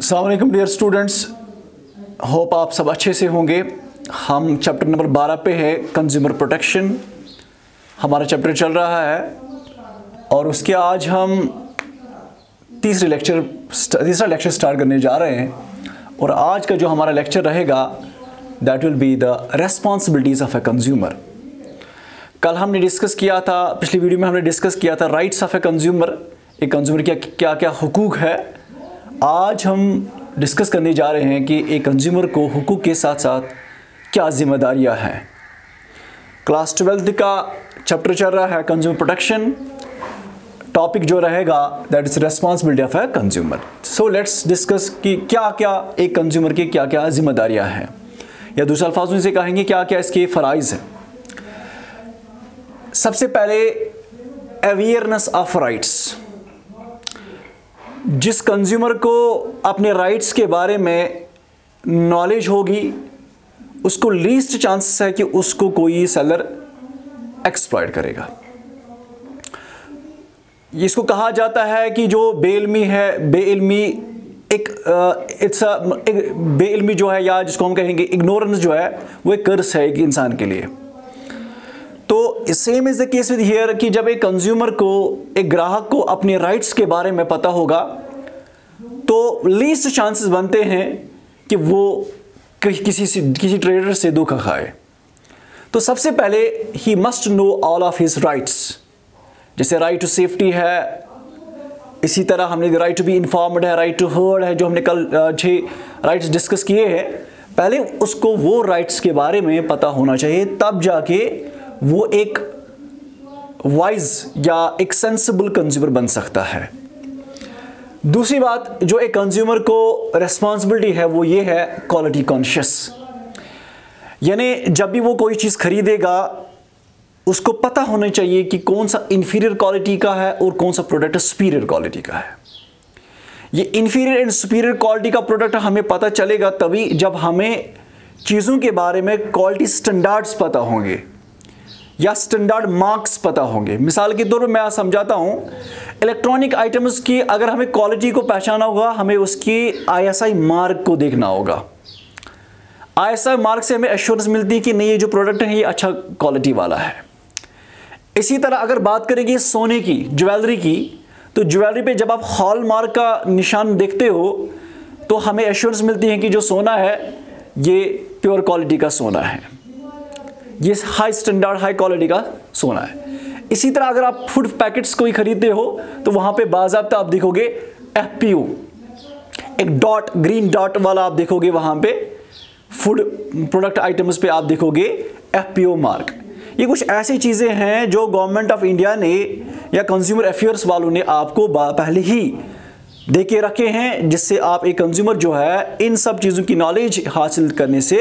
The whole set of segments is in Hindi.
अस्सलाम वालेकुम डियर स्टूडेंट्स, होप आप सब अच्छे से होंगे। हम चैप्टर नंबर 12 पे है कंज्यूमर प्रोटेक्शन। हमारा चैप्टर चल रहा है और उसके आज हम तीसरा लेक्चर स्टार्ट करने जा रहे हैं। और आज का जो हमारा लेक्चर रहेगा that will be the responsibilities of a consumer. कल हमने डिस्कस किया था, पिछली वीडियो में हमने डिस्कस किया था राइट्स ऑफ ए कंज्यूमर, एक कंज्यूमर के क्या क्या हुकूक है। आज हम डिस्कस करने जा रहे हैं कि एक कंज्यूमर को हुकूक के साथ साथ क्या जिम्मेदारियां हैं। क्लास 12 का चैप्टर चल रहा है कंज्यूमर प्रोटेक्शन। टॉपिक जो रहेगा that is responsibility of a consumer. So let's discuss कि क्या क्या एक कंज्यूमर की क्या क्या जिम्मेदारियां हैं, या दूसरे अल्फाजों से कहेंगे क्या क्या इसके फ़राइज़ हैं। सबसे पहले अवेयरनेस ऑफ राइट्स। जिस कंज्यूमर को अपने राइट्स के बारे में नॉलेज होगी उसको लीस्ट चांसेस है कि उसको कोई सेलर एक्सप्लॉइट करेगा। इसको कहा जाता है कि जो बेइल्मी है, बेइल्मी एक बेइल्मी जो है, या जिसको हम कहेंगे इग्नोरेंस जो है, वो एक कर्स है एक इंसान के लिए। तो same is the case with here कि जब एक कंज्यूमर को, एक ग्राहक को अपने राइट्स के बारे में पता होगा तो लीस्ट चांसेस बनते हैं कि वो किसी ट्रेडर से धोखा खाए। तो सबसे पहले he must know all of his rights. जैसे राइट टू सेफ्टी है, इसी तरह हमने राइट टू बी इन्फॉर्म्ड है, राइट टू हर्ड है, जो हमने कल 6 राइट्स डिस्कस किए हैं। पहले उसको वो राइट्स के बारे में पता होना चाहिए, तब जाके वो एक वाइज या एक सेंसिबल कंज्यूमर बन सकता है। दूसरी बात जो एक कंज्यूमर को रेस्पॉन्सिबिलिटी है वो ये है क्वालिटी कॉन्शियस। यानी जब भी वो कोई चीज़ खरीदेगा उसको पता होना चाहिए कि कौन सा इंफीरियर क्वालिटी का है और कौन सा प्रोडक्ट सुपीरियर क्वालिटी का है। ये इंफीरियर एंड सुपीरियर क्वालिटी का प्रोडक्ट हमें पता चलेगा तभी जब हमें चीज़ों के बारे में क्वालिटी स्टैंडर्ड्स पता होंगे या स्टैंडर्ड मार्क्स पता होंगे। मिसाल के तौर पर मैं समझाता हूँ, इलेक्ट्रॉनिक आइटम्स की अगर हमें क्वालिटी को पहचाना होगा, हमें उसकी ISI मार्क को देखना होगा। ISI मार्क से हमें एश्योरेंस मिलती है कि नहीं, ये जो प्रोडक्ट है ये अच्छा क्वालिटी वाला है। इसी तरह अगर बात करेंगे सोने की, ज्वेलरी की, तो ज्वेलरी पे जब आप हॉल मार्क का निशान देखते हो तो हमें एश्योरेंस मिलती है कि जो सोना है ये प्योर क्वालिटी का सोना है, ये हाई स्टैंडर्ड हाई क्वालिटी का सोना है। इसी तरह अगर आप फूड पैकेट्स कोई खरीदते हो तो वहां पे बाज़ाब्ता आप देखोगे FPO, एक डॉट, ग्रीन डॉट वाला आप देखोगे, वहां पे फूड प्रोडक्ट आइटम्स पे आप देखोगे FPO मार्क। ये कुछ ऐसी चीज़ें हैं जो गवर्नमेंट ऑफ इंडिया ने या कंज्यूमर अफेयर्स वालों ने आपको पहले ही दे के रखे हैं, जिससे आप एक कंज्यूमर जो है इन सब चीज़ों की नॉलेज हासिल करने से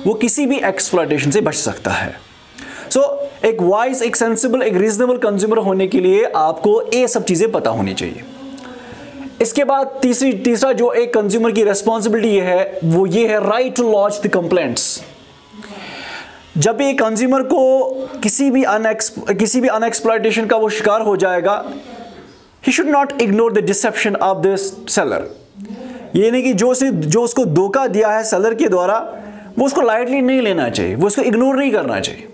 वो किसी भी एक्सप्लॉयटेशन से बच सकता है। सो एक वाइज, एक सेंसिबल, एक रीजनेबल कंज्यूमर होने के लिए आपको ये सब चीज़ें पता होनी चाहिए। इसके बाद तीसरा जो एक कंज्यूमर की रेस्पॉन्सिबिलिटी है वो ये है right to launch the complaints. जब भी कंज्यूमर को किसी भी अनएक्सप्लॉयटेशन का वो शिकार हो जाएगा, he should not ignore the deception of this seller। ये नहीं कि जो उसको धोखा दिया है सेलर के द्वारा वो उसको लाइटली नहीं लेना चाहिए, वो उसको इग्नोर नहीं करना चाहिए।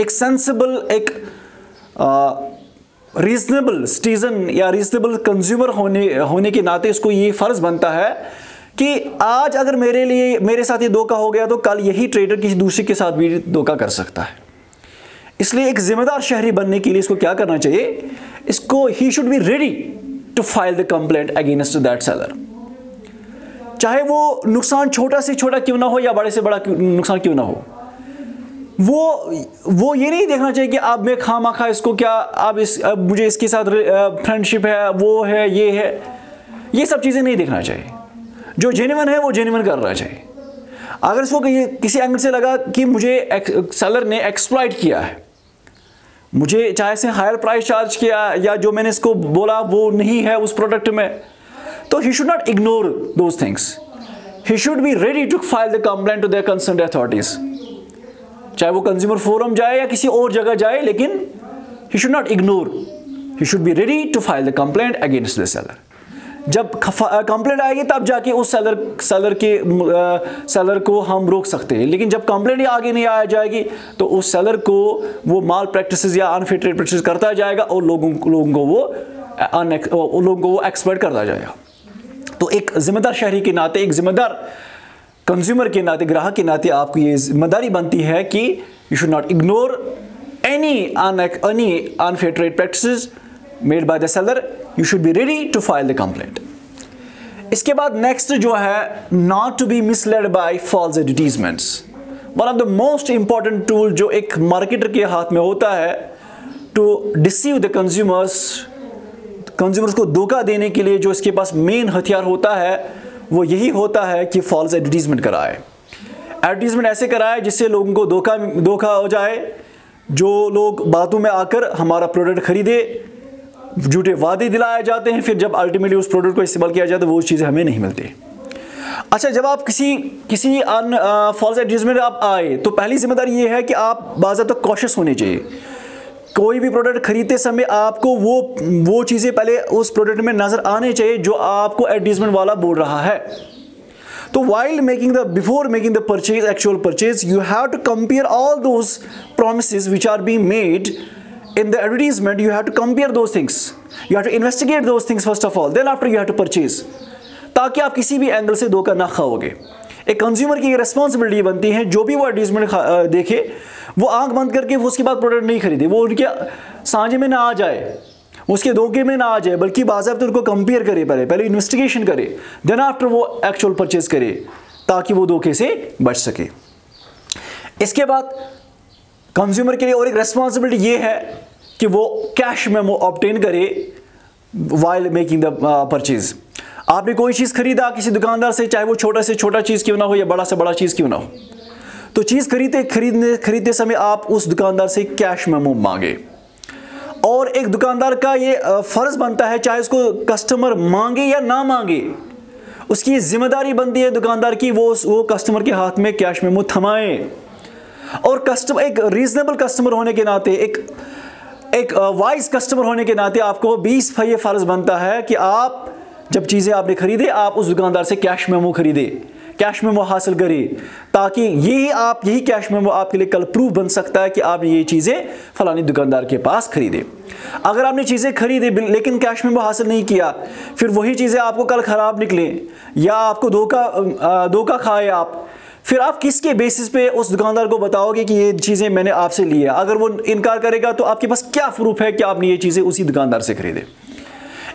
एक सेंसिबल, एक रीजनेबल सिटीजन या रीजनेबल कंज्यूमर होने के नाते इसको ये फर्ज बनता है कि आज अगर मेरे साथ ये धोखा हो गया तो कल यही ट्रेडर किसी दूसरे के साथ भी धोखा कर सकता है। इसलिए एक जिम्मेदार शहरी बनने के लिए इसको क्या करना चाहिए, इसको he should be ready to file the complaint against that seller. चाहे वो नुकसान छोटा से छोटा क्यों ना हो या बड़े से बड़ा नुकसान क्यों ना हो, वो ये नहीं देखना चाहिए कि अब मैं खामखा इसको क्या, अब मुझे इसके साथ फ्रेंडशिप है, वो है, ये है, ये सब चीज़ें नहीं देखना चाहिए। जो जेन्युइन है वो जेन्युइन करना चाहिए। अगर इसको किसी एंगल से लगा कि मुझे सेलर ने एक्सप्लॉइट किया है, मुझे चाहे से हायर प्राइस चार्ज किया या जो मैंने इसको बोला वो नहीं है उस प्रोडक्ट में, तो he should not ignore those things. He should be ready to file the complaint to their concerned authorities. चाहे वो कंज्यूमर फोरम जाए या किसी और जगह जाए, लेकिन he should not ignore, he should be ready to file the complaint against the seller. जब कंप्लेंट आएगी तब जाके उस सेलर को हम रोक सकते हैं। लेकिन जब कंप्लेंट ही आगे नहीं आ जाएगी तो उस सेलर को वो माल प्रैक्टिसेस या अनफेयर ट्रेड प्रैक्टिस करता जाएगा और लोगों को वो एक्सप्लॉइट करता जाएगा। तो एक जिम्मेदार शहरी के नाते, एक जिम्मेदार कंज्यूमर के नाते, ग्राहक के नाते आपको ये जिम्मेदारी बनती है कि you should not ignore any unfair trade practices made by the seller, you should be ready to file the complaint. इसके बाद नेक्स्ट जो है, not to be misled by false advertisements. One of the most important tool जो एक मार्केटर के हाथ में होता है टू डिसीव द कंज्यूमर्स को धोखा देने के लिए, जो इसके पास मेन हथियार होता है वो यही होता है कि फॉल्स एडवर्टीजमेंट कराए। एडवर्टीजमेंट ऐसे कराए जिससे लोगों को धोखा हो जाए, जो लोग बातों में आकर हमारा प्रोडक्ट खरीदे, झूठे वादे दिलाए जाते हैं, फिर जब अल्टीमेटली उस प्रोडक्ट को इस्तेमाल किया जाता है वो चीज़ें हमें नहीं मिलती। अच्छा, जब आप किसी फॉल्स एडवर्टीजमेंट आप आए तो पहली जिम्मेदारी ये है कि आप बाज़ाब्ता कॉशियस होने चाहिए। कोई भी प्रोडक्ट खरीदते समय आपको वो चीज़ें पहले उस प्रोडक्ट में नज़र आने चाहिए जो आपको एडवर्टीजमेंट वाला बोल रहा है। तो before making the purchase, actual purchase, you have to compare all those promises which are being made in the advertisement. You have to compare those things, you have to investigate those things first of all, then after you have to purchase, ताकि आप किसी भी एंगल से धोखा ना खाओगे। एक कंज्यूमर की रिस्पॉन्सिबिलिटी बनती है, जो भी वो एडवर्टीजमेंट देखे वो आंख बंद करके वो उसके बाद प्रोडक्ट नहीं खरीदे, वो उनके सांझे में ना आ जाए, उसके धोखे में ना आ जाए, बल्कि बाज़ाब्ता उनको कंपेयर करे, पहले इन्वेस्टिगेशन करे, देन आफ्टर वो एक्चुअल परचेज करे, ताकि वो धोखे से बच सके। इसके बाद कंज्यूमर के लिए और एक रिस्पॉन्सिबिलिटी ये है कि वो कैश मेमो ऑब्टेन करे वाइल मेकिंग द परचेज। आपने कोई चीज़ खरीदा किसी दुकानदार से, चाहे वो छोटा से छोटा चीज़ क्यों ना हो या बड़ा से बड़ा चीज़ क्यों ना हो, तो चीज़ खरीदते समय आप उस दुकानदार से कैश मेमो मांगे। और एक दुकानदार का ये फ़र्ज़ बनता है, चाहे उसको कस्टमर मांगे या ना मांगे, उसकी जिम्मेदारी बनती है दुकानदार की वो कस्टमर के हाथ में कैश मेमो थमाए। और एक रीजनेबल कस्टमर होने के नाते, एक वाइज कस्टमर होने के नाते आपको 20 ये फ़र्ज़ बनता है कि आप जब चीज़ें आपने खरीदे आप उस दुकानदार से कैश मेमो खरीदे, कैश मेमो हासिल करें, ताकि यही कैश मेमो आपके लिए कल प्रूफ बन सकता है कि आपने ये चीज़ें फलानी दुकानदार के पास खरीदे। अगर आपने चीज़ें खरीदे लेकिन कैश मेमो हासिल नहीं किया, फिर वही चीज़ें आपको कल ख़राब निकले या आपको धोखा खाए आप, फिर आप किसके बेसिस पे उस दुकानदार को बताओगे कि ये चीज़ें मैंने आपसे ली है? अगर वो इनकार करेगा तो आपके पास क्या प्रूफ है कि आपने ये चीज़ें उसी दुकानदार से खरीदे?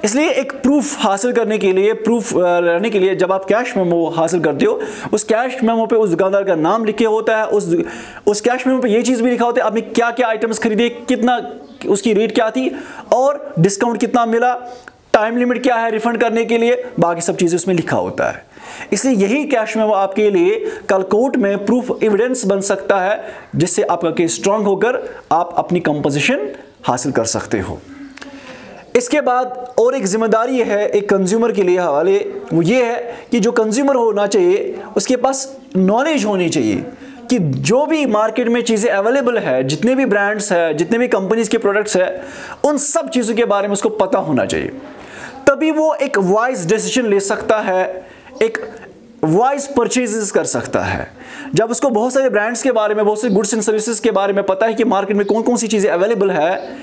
इसलिए एक प्रूफ हासिल करने के लिए, प्रूफ रहने के लिए, जब आप कैश मेमो हासिल करते हो, उस कैश मेमो पे उस दुकानदार का नाम लिखे होता है, उस कैश मेमो पे ये चीज़ भी लिखा होता है आपने क्या क्या आइटम्स खरीदे, कितना उसकी रेट क्या थी और डिस्काउंट कितना मिला, टाइम लिमिट क्या है रिफंड करने के लिए, बाकी सब चीज़ें उसमें लिखा होता है। इसलिए यही कैश मेमो आपके लिए कल कोर्ट में प्रूफ एविडेंस बन सकता है, जिससे आपका केस स्ट्रांग होकर आप अपनी कंपोजिशन हासिल कर सकते हो। इसके बाद और एक जिम्मेदारी है एक कंज्यूमर के लिए हवाले, वो ये है कि जो कंज्यूमर होना चाहिए उसके पास नॉलेज होनी चाहिए कि जो भी मार्केट में चीज़ें अवेलेबल है, जितने भी ब्रांड्स है, जितने भी कंपनीज के प्रोडक्ट्स है, उन सब चीज़ों के बारे में उसको पता होना चाहिए। तभी वो एक वाइज डिसीजन ले सकता है, एक वाइज परचेजेस कर सकता है। जब उसको बहुत सारे ब्रांड्स के बारे में, बहुत से गुड्स एंड सर्विसेज के बारे में पता है कि मार्केट में कौन कौन सी चीज़ें अवेलेबल है,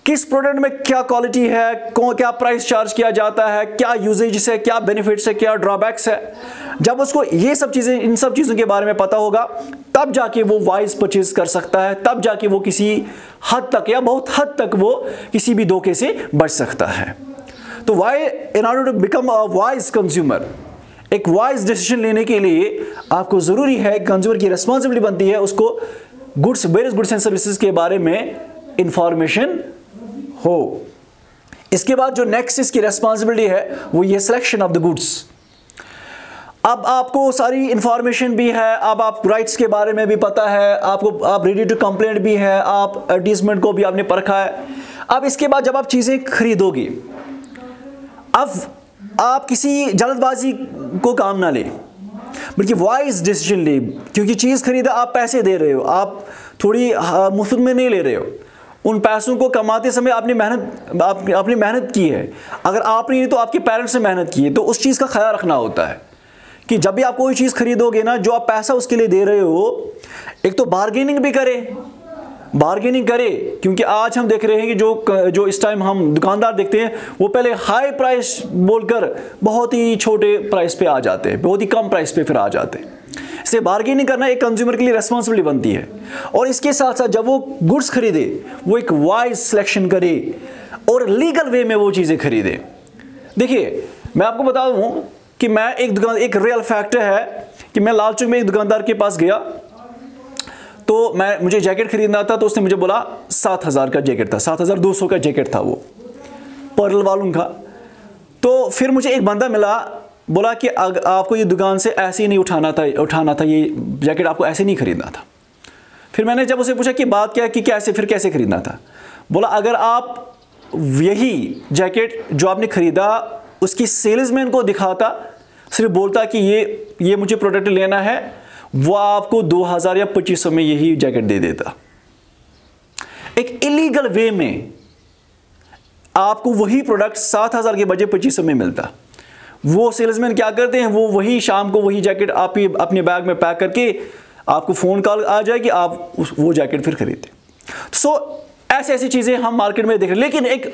किस प्रोडक्ट में क्या क्वालिटी है, क्या प्राइस चार्ज किया जाता है, क्या यूजेज है, क्या बेनिफिट्स है, क्या ड्रॉबैक्स है, जब उसको ये सब चीज़ें, इन सब चीज़ों के बारे में पता होगा, तब जाके वो वाइज परचेज कर सकता है, तब जाके वो किसी हद तक या बहुत हद तक वो किसी भी धोखे से बच सकता है। तो in order to become a wise consumer, एक वाइज डिसीजन लेने के लिए आपको ज़रूरी है, कंज्यूमर की रिस्पॉन्सिबिलिटी बनती है उसको वेरियस गुड्स एंड सर्विसेज के बारे में इंफॉर्मेशन हो। इसके बाद जो नेक्स्ट इसकी रिस्पॉन्सिबिलिटी है वो ये सिलेक्शन ऑफ द गुड्स। अब आपको सारी इंफॉर्मेशन भी है, अब आप राइट्स के बारे में भी पता है, आप रेडी टू कंप्लेंट भी है, आप एडवर्टीजमेंट को भी आपने परखा है। अब इसके बाद जब आप चीज़ें खरीदोगे, अब आप किसी जल्दबाजी को काम ना ले, बल्कि वाइज डिसीजन ले, क्योंकि चीज़ खरीदा आप पैसे दे रहे हो, आप थोड़ी मुफ्त में नहीं ले रहे हो, उन पैसों को कमाते समय आपने मेहनत की है। अगर आपने नहीं तो आपके पेरेंट्स ने मेहनत की है। तो उस चीज़ का ख्याल रखना होता है कि जब भी आप कोई चीज़ खरीदोगे ना, जो आप पैसा उसके लिए दे रहे हो, एक तो बार्गेनिंग भी करे, क्योंकि आज हम देख रहे हैं कि जो इस टाइम हम दुकानदार देखते हैं, वो पहले हाई प्राइस बोलकर बहुत ही छोटे प्राइस पे आ जाते हैं, बहुत ही कम प्राइस पे फिर आ जाते हैं। इससे बार्गेनिंग करना एक कंज्यूमर के लिए रेस्पॉन्सिबिलिटी बनती है। और इसके साथ साथ जब वो गुड्स खरीदे, वो एक वाइज सिलेक्शन करे और लीगल वे में वो चीज़ें खरीदे। देखिए, मैं आपको बता दूं कि मैं एक रियल फैक्ट है कि मैं लाल चौक में एक दुकानदार के पास गया, तो मुझे जैकेट खरीदना था। तो उसने मुझे बोला 7,000 का जैकेट था, 7,200 का जैकेट था वो, पर्ल वालों का। तो फिर मुझे एक बंदा मिला, बोला कि आपको ये दुकान से ऐसे ही नहीं उठाना था, ये जैकेट आपको ऐसे नहीं खरीदना था। फिर मैंने जब उसे पूछा कि बात क्या है, कि कैसे खरीदना था, बोला अगर आप यही जैकेट जो आपने खरीदा उसकी सेल्समैन को दिखाता, सिर्फ बोलता कि ये मुझे प्रोडक्ट लेना है, वो आपको 2,000 या 2,500 में यही जैकेट दे देता। एक इलीगल वे में आपको वही प्रोडक्ट 7,000 के बजाय 2,500 में मिलता। वो सेल्समैन क्या करते हैं, वो वही शाम को वही जैकेट आप ही अपने बैग में पैक करके आपको फ़ोन कॉल आ जाएगी, आप वो जैकेट फिर खरीदते। ऐसी चीज़ें हम मार्केट में देख रहे हैं। लेकिन एक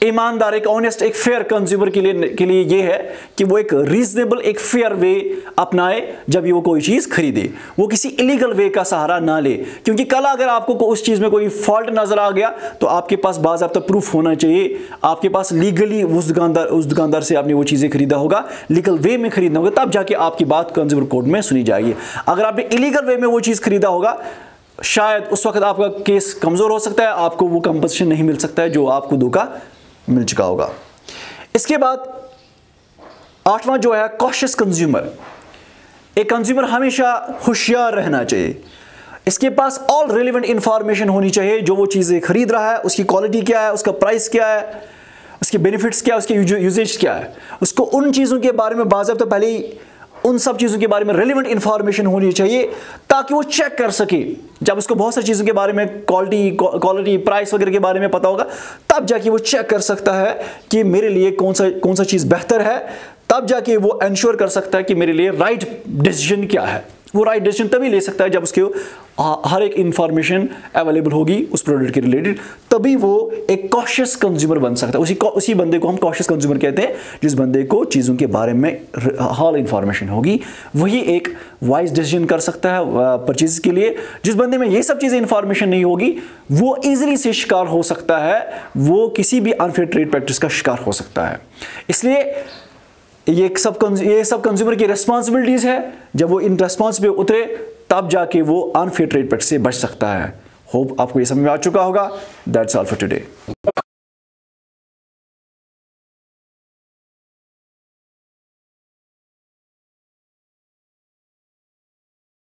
ईमानदार, एक ऑनेस्ट, एक फेयर कंज्यूमर के लिए ये है कि वो एक रीजनेबल, एक फेयर वे अपनाए जब वो कोई चीज़ खरीदे, वो किसी इलीगल वे का सहारा ना ले। क्योंकि कल अगर आपको उस चीज़ में कोई फॉल्ट नजर आ गया तो आपके पास बाज़ाब्ता प्रूफ होना चाहिए, आपके पास लीगली उस दुकानदार से आपने वो चीज़ें खरीदा होगा, लीगल वे में खरीदना होगा, तब जाके आपकी बात कंज्यूमर कोर्ट में सुनी जाएगी। अगर आपने इलीगल वे में वो चीज़ खरीदा होगा, शायद उस वक्त आपका केस कमज़ोर हो सकता है, आपको वो कंपनसेशन नहीं मिल सकता है जो आपको धोखा मिल चुका होगा। इसके बाद 8वां जो है कॉशियस कंज्यूमर। एक कंज्यूमर हमेशा होशियार रहना चाहिए, इसके पास ऑल रिलेवेंट इंफॉर्मेशन होनी चाहिए। जो वो चीज़ें खरीद रहा है, उसकी क्वालिटी क्या है, उसका प्राइस क्या है, उसके बेनिफिट्स क्या है, उसके यूजेज क्या है, उसको उन चीज़ों के बारे में बाज़ाब्ता पहले ही उन सब चीज़ों के बारे में रेलिवेंट इंफॉर्मेशन होनी चाहिए, ताकि वो चेक कर सके। जब उसको बहुत सारी चीज़ों के बारे में, क्वालिटी प्राइस वगैरह के बारे में पता होगा, तब जाके वो चेक कर सकता है कि मेरे लिए कौन सा चीज़ बेहतर है। तब जाके वो इंश्योर कर सकता है कि मेरे लिए राइट डिसीजन क्या है। वो राइट डिसीजन तभी ले सकता है जब उसके हर एक इंफॉर्मेशन अवेलेबल होगी उस प्रोडक्ट के रिलेटेड, तभी वो एक कॉशियस कंज्यूमर बन सकता है। उसी बंदे को हम कॉशियस कंज्यूमर कहते हैं, जिस बंदे को चीज़ों के बारे में हर इंफॉर्मेशन होगी, वही एक वाइज डिसीजन कर सकता है परचेज के लिए। जिस बंदे में ये सब चीज़ें इंफॉर्मेशन नहीं होगी, वो ईजिली से शिकार हो सकता है, वो किसी भी अनफेयर ट्रेड प्रैक्टिस का शिकार हो सकता है। इसलिए ये सब कंज्यूमर की रिस्पॉन्सिबिलिटीज़ है। जब वो इन रिस्पॉन्स पे उतरे, तब जाके वो अनफेयर ट्रेड प्रैक्टिस से बच सकता है। होप आपको ये समझ में आ चुका होगा। That's all for today.